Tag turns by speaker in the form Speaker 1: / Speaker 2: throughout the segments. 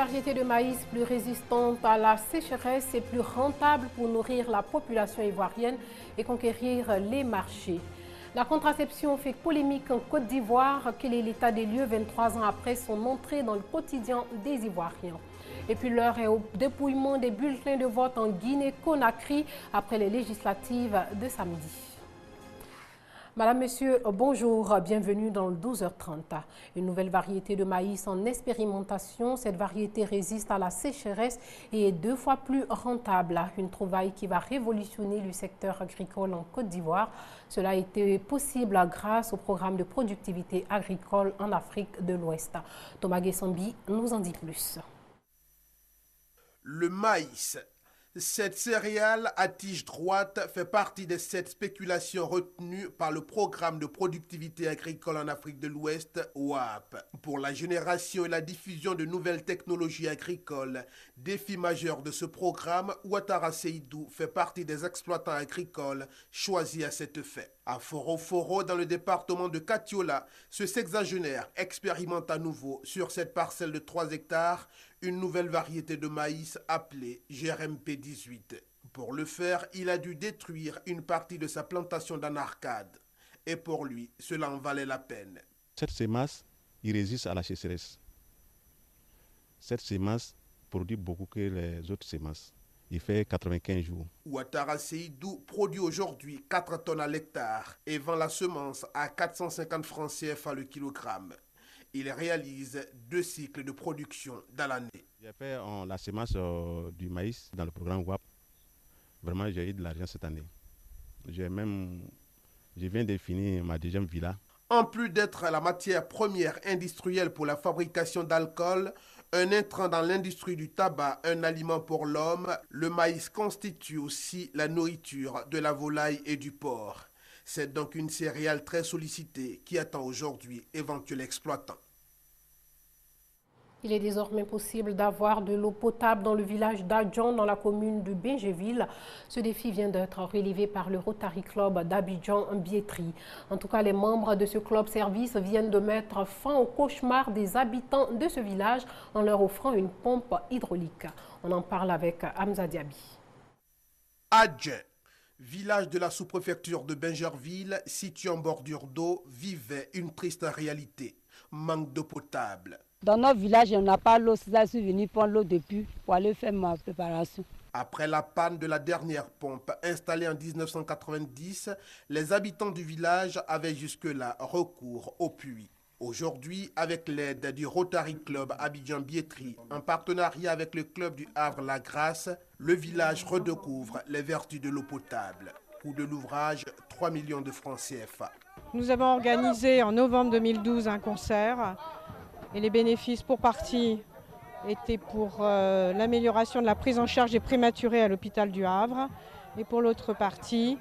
Speaker 1: variété de maïs plus résistante à la sécheresse et plus rentable pour nourrir la population ivoirienne et conquérir les marchés. La contraception fait polémique en Côte d'Ivoire. Quel est l'état des lieux 23 ans après son entrée dans le quotidien des Ivoiriens? Et puis l'heure est au dépouillement des bulletins de vote en Guinée-Conakry après les législatives de samedi. Madame, Monsieur, bonjour, bienvenue dans le 12h30. Une nouvelle variété de maïs en expérimentation. Cette variété résiste à la sécheresse et est 2 fois plus rentable. Une trouvaille qui va révolutionner le secteur agricole en Côte d'Ivoire. Cela a été possible grâce au programme de productivité agricole en Afrique de l'Ouest. Thomas Guessambi nous en dit plus.
Speaker 2: Le maïs. Cette céréale à tige droite fait partie des 7 spéculations retenues par le programme de productivité agricole en Afrique de l'Ouest, OAP. Pour la génération et la diffusion de nouvelles technologies agricoles, défi majeur de ce programme, Ouattara Seydou fait partie des exploitants agricoles choisis à cet effet. À Foro-Foro, dans le département de Katiola, ce sexagénaire expérimente à nouveau sur cette parcelle de 3 hectares une nouvelle variété de maïs appelée GRMP 18. Pour le faire, il a dû détruire une partie de sa plantation d'Anarcade. Et pour lui, cela en valait la peine.
Speaker 3: Cette semence, il résiste à la sécheresse. Cette semence produit beaucoup que les autres semences. Il fait 95 jours.
Speaker 2: Ouattara Seydou produit aujourd'hui 4 tonnes à l'hectare et vend la semence à 450 francs CFA le kilogramme. Il réalise 2 cycles de production dans l'année.
Speaker 3: J'ai fait la semence du maïs dans le programme WAP. Vraiment, j'ai eu de l'argent cette année. Je viens de finir ma 2e villa.
Speaker 2: En plus d'être la matière première industrielle pour la fabrication d'alcool, un intrant dans l'industrie du tabac, un aliment pour l'homme, le maïs constitue aussi la nourriture de la volaille et du porc. C'est donc une céréale très sollicitée qui attend aujourd'hui éventuel exploitant.
Speaker 1: Il est désormais possible d'avoir de l'eau potable dans le village d'Adjan, dans la commune de Bingéville. Ce défi vient d'être relevé par le Rotary Club d'Abidjan-Biétry. En tout cas, les membres de ce club service viennent de mettre fin au cauchemar des habitants de ce village en leur offrant une pompe hydraulique. On en parle avec Hamza Diaby.
Speaker 2: Adjan, village de la sous-préfecture de Bingerville, situé en bordure d'eau, vivait une triste réalité. Manque d'eau potable.
Speaker 4: Dans notre village, on n'a pas l'eau, c'est ça, je suis venu prendre l'eau depuis pour aller faire ma préparation.
Speaker 2: Après la panne de la dernière pompe installée en 1990, les habitants du village avaient jusque-là recours au puits. Aujourd'hui, avec l'aide du Rotary Club Abidjan-Biétry, en partenariat avec le club du Havre-la-Grâce, le village redécouvre les vertus de l'eau potable. Coût de l'ouvrage, 3 millions de francs CFA.
Speaker 5: Nous avons organisé en novembre 2012 un concert. Et les bénéfices pour partie étaient pour l'amélioration de la prise en charge des prématurés à l'hôpital du Havre et pour l'autre partie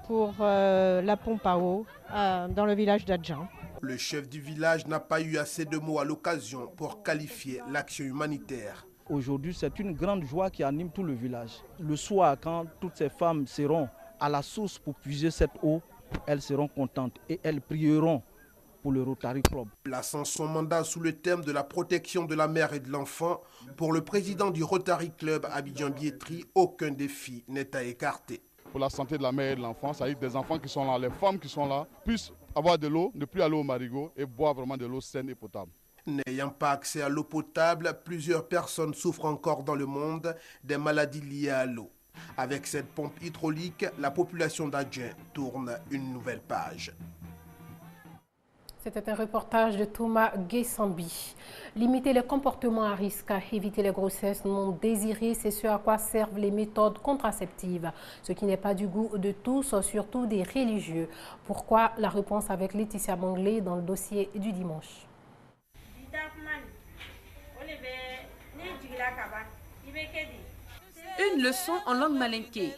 Speaker 5: pour la pompe à eau dans le village d'Adjan.
Speaker 2: Le chef du village n'a pas eu assez de mots à l'occasion pour qualifier l'action humanitaire.
Speaker 6: Aujourd'hui, c'est une grande joie qui anime tout le village. Le soir, quand toutes ces femmes seront à la source pour puiser cette eau, elles seront contentes et elles prieront pour le Rotary Club.
Speaker 2: Plaçant son mandat sous le thème de la protection de la mère et de l'enfant, pour le président du Rotary Club Abidjan-Biétry, aucun défi n'est à écarter.
Speaker 7: Pour la santé de la mère et de l'enfant, ça veut dire des enfants qui sont là, les femmes qui sont là, puissent avoir de l'eau, ne plus aller au marigot et boire vraiment de l'eau saine et potable.
Speaker 2: N'ayant pas accès à l'eau potable, plusieurs personnes souffrent encore dans le monde des maladies liées à l'eau. Avec cette pompe hydraulique, la population d'Adjan tourne une nouvelle page.
Speaker 1: C'était un reportage de Thomas Guessambi. Limiter les comportements à risque, éviter les grossesses non désirées, c'est ce à quoi servent les méthodes contraceptives. Ce qui n'est pas du goût de tous, surtout des religieux. Pourquoi? La réponse avec Laetitia Manglé dans le dossier du dimanche.
Speaker 8: Une leçon en langue malinké.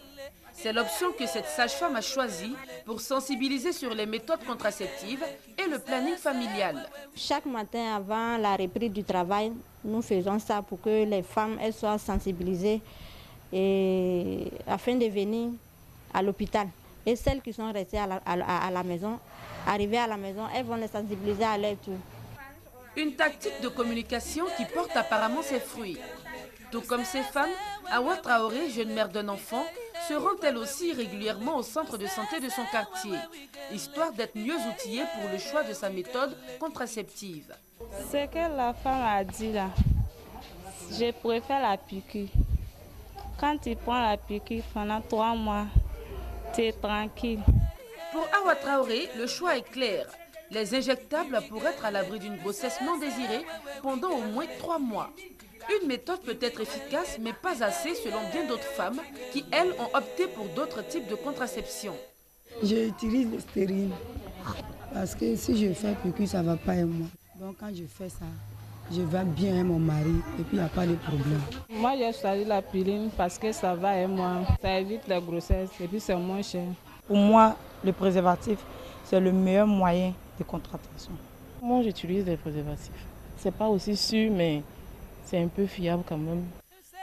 Speaker 8: C'est l'option que cette sage-femme a choisie pour sensibiliser sur les méthodes contraceptives et le planning familial.
Speaker 9: Chaque matin avant la reprise du travail, nous faisons ça pour que les femmes elles soient sensibilisées et afin de venir à l'hôpital. Et celles qui sont restées à la maison, arrivées à la maison, elles vont les sensibiliser à leur tour.
Speaker 8: Une tactique de communication qui porte apparemment ses fruits. Tout comme ces femmes, Awa Traoré, jeune mère d'un enfant, se rend elle aussi régulièrement au centre de santé de son quartier, histoire d'être mieux outillée pour le choix de sa méthode contraceptive.
Speaker 10: Ce que la femme a dit là, je préfère la piqûre. Quand tu prends la piqûre pendant 3 mois, tu es tranquille.
Speaker 8: Pour Awa Traoré, le choix est clair. Les injectables pour être à l'abri d'une grossesse non désirée pendant au moins 3 mois. Une méthode peut être efficace, mais pas assez selon bien d'autres femmes qui, elles, ont opté pour d'autres types de contraception.
Speaker 11: J'utilise le stérile parce que si je fais piqûre, ça ne va pas à moi. Donc quand je fais ça, je vais bien à mon mari et puis il n'y a pas de problème.
Speaker 10: Moi, j'ai choisi la piline parce que ça va à moi. Ça évite la grossesse et puis c'est moins cher.
Speaker 12: Pour moi, le préservatif, c'est le meilleur moyen de contraception.
Speaker 13: Moi, j'utilise les préservatifs. C'est pas aussi sûr, mais c'est un peu fiable quand même.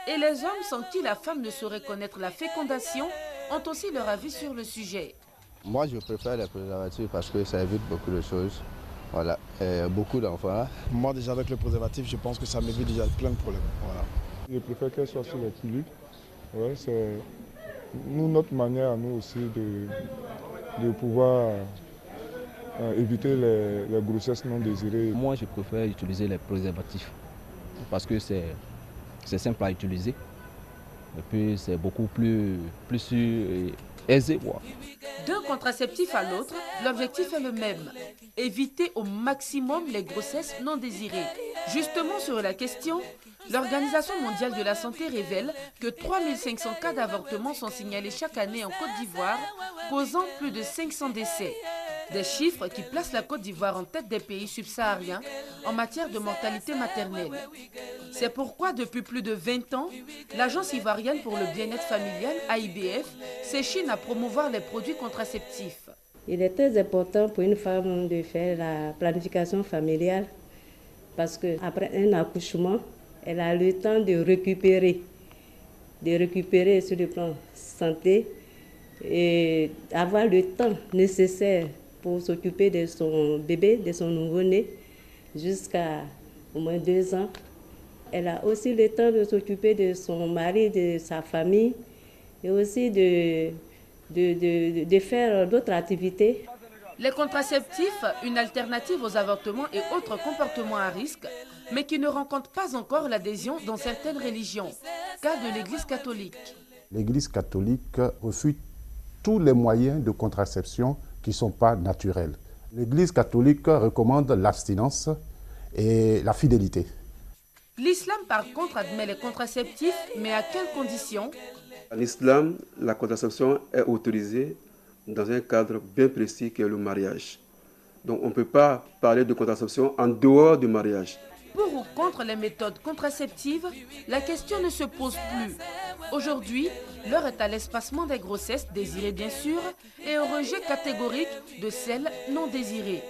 Speaker 8: Et les hommes sans qui la femme ne saurait connaître la fécondation ont aussi leur avis sur le sujet.
Speaker 14: Moi, je préfère les préservatifs parce que ça évite beaucoup de choses. Voilà, et beaucoup d'enfants.
Speaker 15: Moi, déjà avec le préservatif, je pense que ça m'évite déjà plein de problèmes. Voilà.
Speaker 16: Je préfère qu'elle soit sur les pilules. Ouais, c'est notre manière à nous aussi de pouvoir éviter les grossesses non désirées.
Speaker 6: Moi, je préfère utiliser les préservatifs parce que c'est simple à utiliser. Et puis, c'est beaucoup plus sûr et aisé. Wow.
Speaker 8: D'un contraceptif à l'autre, l'objectif est le même. Éviter au maximum les grossesses non désirées. Justement sur la question, l'Organisation mondiale de la santé révèle que 3500 cas d'avortement sont signalés chaque année en Côte d'Ivoire, causant plus de 500 décès. Des chiffres qui placent la Côte d'Ivoire en tête des pays subsahariens en matière de mortalité maternelle. C'est pourquoi depuis plus de 20 ans, l'Agence ivoirienne pour le bien-être familial, AIBF, s'échine à promouvoir les produits contraceptifs.
Speaker 17: Il est très important pour une femme de faire la planification familiale parce qu'après un accouchement, elle a le temps de récupérer sur le plan santé et avoir le temps nécessaire pour s'occuper de son bébé, de son nouveau-né, jusqu'à au moins 2 ans. Elle a aussi le temps de s'occuper de son mari, de sa famille, et aussi de faire d'autres activités.
Speaker 8: Les contraceptifs, une alternative aux avortements et autres comportements à risque, mais qui ne rencontrent pas encore l'adhésion dans certaines religions, cas de l'Église catholique.
Speaker 18: L'Église catholique refuse tous les moyens de contraception qui ne sont pas naturels. L'Église catholique recommande l'abstinence et la fidélité.
Speaker 8: L'islam, par contre, admet les contraceptifs, mais à quelles conditions?
Speaker 19: En islam, la contraception est autorisée dans un cadre bien précis qui est le mariage. Donc on ne peut pas parler de contraception en dehors du mariage.
Speaker 8: Pour ou contre les méthodes contraceptives, la question ne se pose plus. Aujourd'hui, l'heure est à l'espacement des grossesses désirées bien sûr et au rejet catégorique de celles non désirées.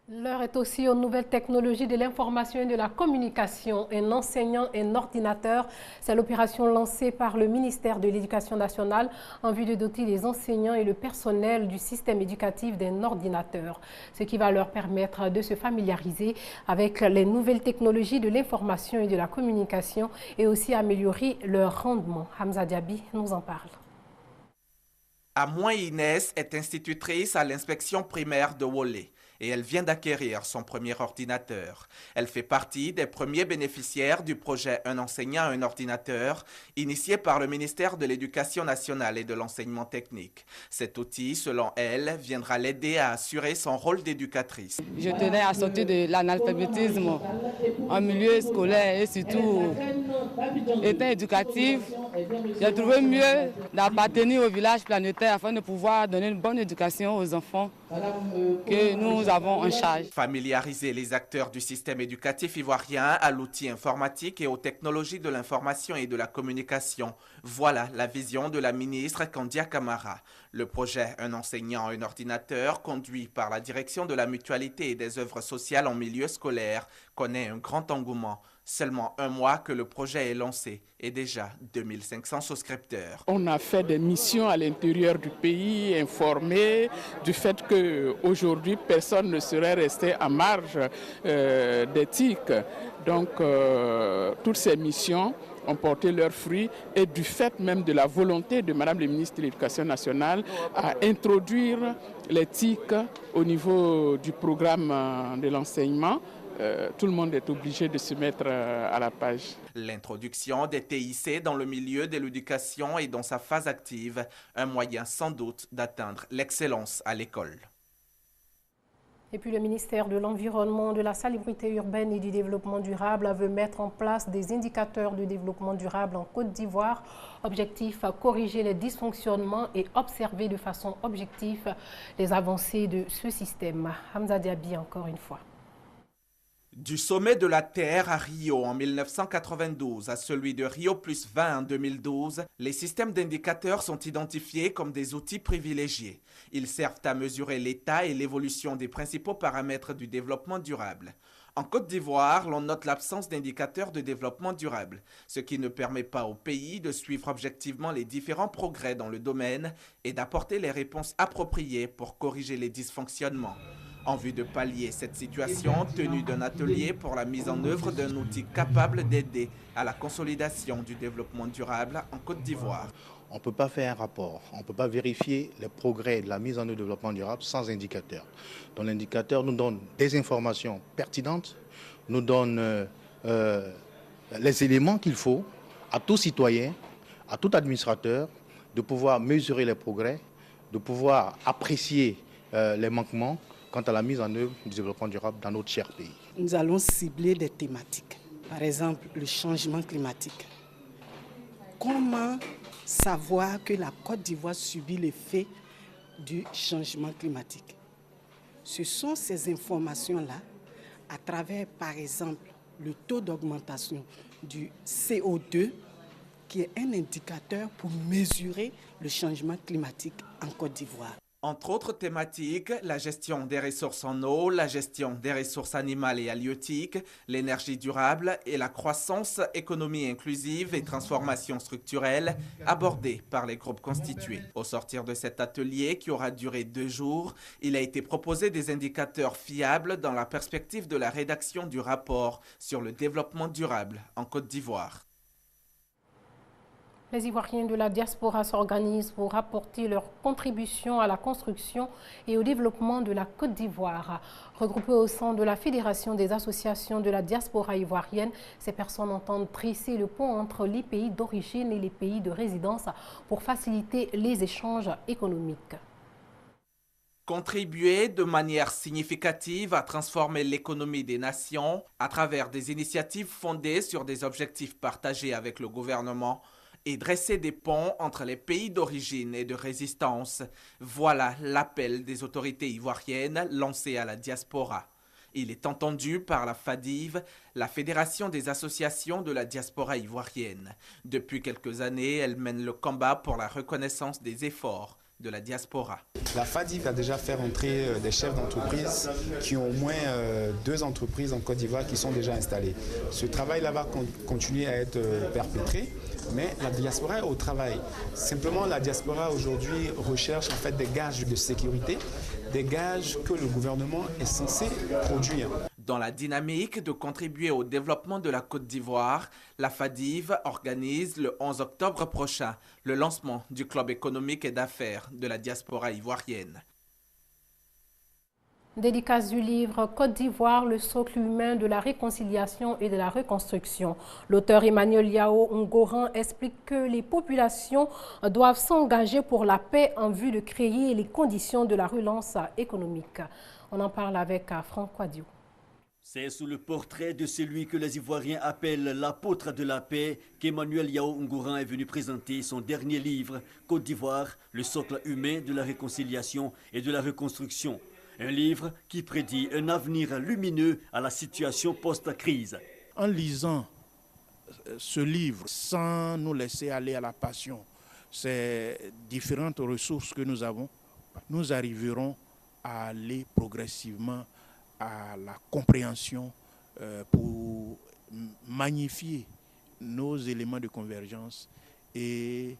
Speaker 1: L'heure est aussi aux nouvelles technologies de l'information et de la communication. Un enseignant, un ordinateur, c'est l'opération lancée par le ministère de l'Éducation nationale en vue de doter les enseignants et le personnel du système éducatif d'un ordinateur, ce qui va leur permettre de se familiariser avec les nouvelles technologies de l'information et de la communication et aussi améliorer leur rendement. Hamza Diaby nous en parle.
Speaker 20: Amoin Inès est institutrice à l'inspection primaire de Wolé et elle vient d'acquérir son premier ordinateur. Elle fait partie des premiers bénéficiaires du projet Un enseignant, un ordinateur, initié par le ministère de l'Éducation nationale et de l'enseignement technique. Cet outil, selon elle, viendra l'aider à assurer son rôle d'éducatrice.
Speaker 21: Je tenais à sortir de l'analphabétisme en milieu scolaire et surtout étant éducative. J'ai trouvé mieux d'appartenir au village planétaire afin de pouvoir donner une bonne éducation aux enfants que nous avons en charge.
Speaker 20: Familiariser les acteurs du système éducatif ivoirien à l'outil informatique et aux technologies de l'information et de la communication. Voilà la vision de la ministre Kandia Camara. Le projet Un enseignant, un ordinateur, conduit par la direction de la mutualité et des œuvres sociales en milieu scolaire, connaît un grand engouement Seulement un mois que le projet est lancé et déjà 2500 souscripteurs.
Speaker 3: On a fait des missions à l'intérieur du pays, informés du fait qu'aujourd'hui, personne ne serait resté à marge des TIC. Donc, toutes ces missions ont porté leurs fruits et du fait même de la volonté de Madame le ministre de l'Éducation nationale à introduire les TIC au niveau du programme de l'enseignement, tout le monde est obligé de se mettre à la page.
Speaker 20: L'introduction des TIC dans le milieu de l'éducation est dans sa phase active, un moyen sans doute d'atteindre l'excellence à l'école.
Speaker 1: Et puis le ministère de l'Environnement, de la Salubrité urbaine et du Développement durable veut mettre en place des indicateurs de développement durable en Côte d'Ivoire. Objectif, corriger les dysfonctionnements et observer de façon objective les avancées de ce système. Hamza Diaby encore une fois.
Speaker 20: Du sommet de la Terre à Rio en 1992 à celui de Rio + 20 en 2012, les systèmes d'indicateurs sont identifiés comme des outils privilégiés. Ils servent à mesurer l'état et l'évolution des principaux paramètres du développement durable. En Côte d'Ivoire, l'on note l'absence d'indicateurs de développement durable, ce qui ne permet pas au pays de suivre objectivement les différents progrès dans le domaine et d'apporter les réponses appropriées pour corriger les dysfonctionnements. En vue de pallier cette situation, tenue d'un atelier pour la mise en œuvre d'un outil capable d'aider à la consolidation du développement durable en Côte d'Ivoire.
Speaker 22: On ne peut pas faire un rapport, on ne peut pas vérifier les progrès de la mise en œuvre du développement durable sans indicateur. Donc l'indicateur nous donne des informations pertinentes, nous donne les éléments qu'il faut à tout citoyen, à tout administrateur, de pouvoir mesurer les progrès, de pouvoir apprécier les manquements quant à la mise en œuvre du développement durable dans notre cher pays.
Speaker 23: Nous allons cibler des thématiques, par exemple le changement climatique. Comment savoir que la Côte d'Ivoire subit l'effet du changement climatique? Ce sont ces informations-là, à travers par exemple le taux d'augmentation du CO2, qui est un indicateur pour mesurer le changement climatique en Côte d'Ivoire.
Speaker 20: Entre autres thématiques, la gestion des ressources en eau, la gestion des ressources animales et halieutiques, l'énergie durable et la croissance, économie inclusive et transformation structurelle abordées par les groupes constitués. Au sortir de cet atelier qui aura duré 2 jours, il a été proposé des indicateurs fiables dans la perspective de la rédaction du rapport sur le développement durable en Côte d'Ivoire.
Speaker 1: Les Ivoiriens de la diaspora s'organisent pour apporter leur contribution à la construction et au développement de la Côte d'Ivoire. Regroupés au sein de la Fédération des associations de la diaspora ivoirienne, ces personnes entendent tresser le pont entre les pays d'origine et les pays de résidence pour faciliter les échanges économiques.
Speaker 20: Contribuer de manière significative à transformer l'économie des nations à travers des initiatives fondées sur des objectifs partagés avec le gouvernement et dresser des ponts entre les pays d'origine et de résistance. Voilà l'appel des autorités ivoiriennes lancé à la diaspora. Il est entendu par la FADIV, la Fédération des associations de la diaspora ivoirienne. Depuis quelques années, elle mène le combat pour la reconnaissance des efforts de la diaspora.
Speaker 24: La FADIV va déjà faire entrer des chefs d'entreprise qui ont au moins 2 entreprises en Côte d'Ivoire qui sont déjà installées. Ce travail-là va continuer à être perpétré, mais la diaspora est au travail. Simplement, la diaspora aujourd'hui recherche en fait des gages de sécurité, des gages que le gouvernement est censé produire.
Speaker 20: Dans la dynamique de contribuer au développement de la Côte d'Ivoire, la FADIV organise le 11 octobre prochain le lancement du club économique et d'affaires de la diaspora ivoirienne.
Speaker 1: Dédicace du livre Côte d'Ivoire, le socle humain de la réconciliation et de la reconstruction. L'auteur Emmanuel Yao Ngoran explique que les populations doivent s'engager pour la paix en vue de créer les conditions de la relance économique. On en parle avec Franck Quadio.
Speaker 25: C'est sous le portrait de celui que les Ivoiriens appellent l'apôtre de la paix qu'Emmanuel Yao Ngoran est venu présenter son dernier livre, Côte d'Ivoire, le socle humain de la réconciliation et de la reconstruction. Un livre qui prédit un avenir lumineux à la situation post-crise.
Speaker 26: En lisant ce livre, sans nous laisser aller à la passion, ces différentes ressources que nous avons, nous arriverons à aller progressivement à la compréhension pour magnifier nos éléments de convergence et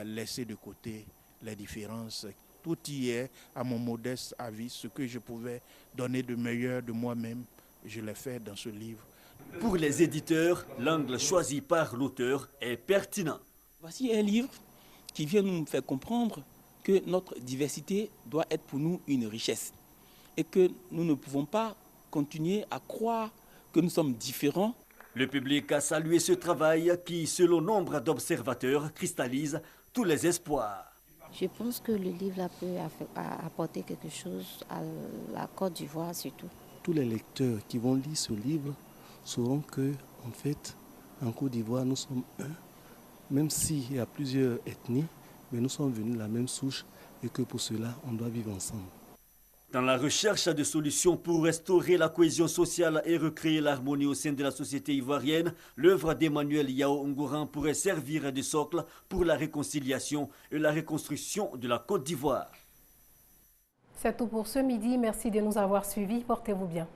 Speaker 26: laisser de côté les différences. Tout y est, à mon modeste avis, ce que je pouvais donner de meilleur de moi-même, je l'ai fait dans ce livre.
Speaker 25: Pour les éditeurs, l'angle choisi par l'auteur est pertinent.
Speaker 2: Voici un livre qui vient nous faire comprendre que notre diversité doit être pour nous une richesse et que nous ne pouvons pas continuer à croire que nous sommes différents.
Speaker 25: Le public a salué ce travail qui, selon nombre d'observateurs, cristallise tous les espoirs.
Speaker 4: Je pense que le livre là peut apporter quelque chose à la Côte d'Ivoire surtout.
Speaker 5: Tous les lecteurs qui vont lire ce livre sauront que, en fait, en Côte d'Ivoire, nous sommes un, même s'il y a plusieurs ethnies, mais nous sommes venus de la même souche et que pour cela, on doit vivre ensemble.
Speaker 25: Dans la recherche de solutions pour restaurer la cohésion sociale et recréer l'harmonie au sein de la société ivoirienne, l'œuvre d'Emmanuel Yao Ngouran pourrait servir de socle pour la réconciliation et la reconstruction de la Côte d'Ivoire.
Speaker 1: C'est tout pour ce midi. Merci de nous avoir suivis. Portez-vous bien.